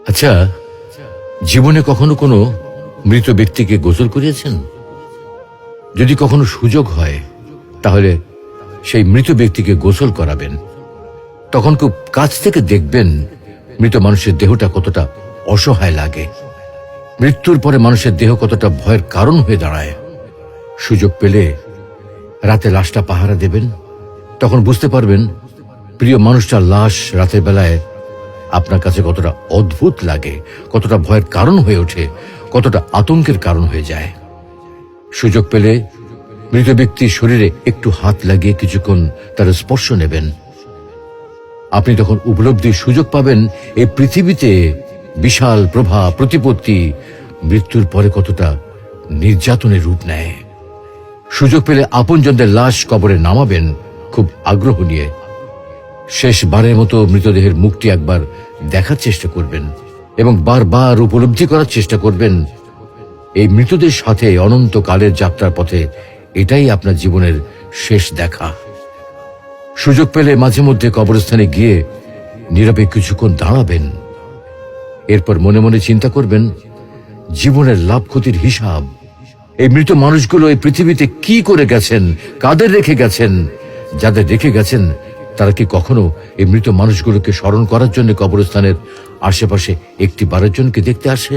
আচ্ছা, জীবনে কখনো কোনো মৃত ব্যক্তিকে গোসল করিয়েছেন? যদি কখনো সুযোগ হয় তাহলে সেই মৃত ব্যক্তিকে গোসল করাবেন। তখন খুব কাছ থেকে দেখবেন মৃত মানুষের দেহটা কতটা অসহায় লাগে, মৃত্যুর পরে মানুষের দেহ কতটা ভয়ের কারণ হয়ে দাঁড়ায়। সুযোগ পেলে রাতে লাশটা পাহারা দেবেন, তখন বুঝতে পারবেন প্রিয় মানুষটার লাশ রাতের বেলায় আপনার কাছে কতটা অদ্ভুত লাগে, কতটা ভয়ের কারণ হয়ে ওঠে, কতটা আতঙ্কের কারণ হয়ে যায়। সুযোগ পেলে মৃত ব্যক্তির শরীরে একটু হাত লাগিয়ে কিছুক্ষণ তার স্পর্শ নেবেন। আপনি তখন উপলব্ধির সুযোগ পাবেন এই পৃথিবীতে বিশাল প্রভাব প্রতিপত্তি মৃত্যুর পরে কতটা নির্যাতনের রূপ নেয়। সুযোগ পেলে আপনজনদের লাশ কবরে নামাবেন খুব আগ্রহ নিয়ে। শেষবারের মতো মৃতদেহের মুখটি একবার দেখার চেষ্টা করবেন এবং বারবার উপলব্ধি করার চেষ্টা করবেন এই মৃতদের সাথে অনন্তকালের যাত্রার পথে এটাই আপনার জীবনের শেষ দেখা। সুযোগ পেলে মাঝে মধ্যে কবরস্থানে গিয়ে নীরবে কিছুক্ষণ দাঁড়াবেন। এরপর মনে মনে চিন্তা করবেন জীবনের লাভ ক্ষতির হিসাব। এই মৃত মানুষগুলো এই পৃথিবীতে কি করে গেছেন, কাদের রেখে গেছেন, যাদের রেখে গেছেন তারা কি কখনো এই মৃত মানুষগুলোকে স্মরণ করার জন্য কবরস্থানের আশেপাশে একটি বারের জনকে দেখতে আসে?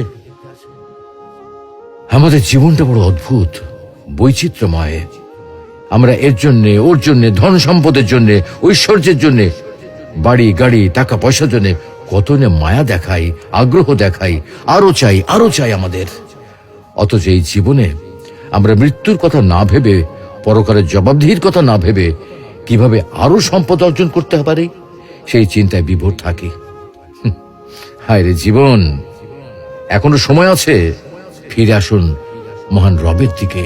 আমাদের জীবনটা বড় অদ্ভুত, বৈচিত্র্যময়। আমরা এর জন্যে, ওর জন্যে, ধন সম্পদের জন্যে, ঐশ্বর্যের জন্যে, বাড়ি গাড়ি টাকা পয়সার জন্যে কত না মায়া দেখাই, আগ্রহ দেখাই, আরো চাই আমাদের। অথচ এই জীবনে আমরা মৃত্যুর কথা না ভেবে, পরকালের জবাবদিহির কথা না ভেবে কিভাবে আরো সম্পদ অর্জন করতে পারি সেই চিন্তায় বিভোর থাকি। হায় রে জীবন, এখনো সময় আছে, ফিরে আসুন মহান রবের দিকে।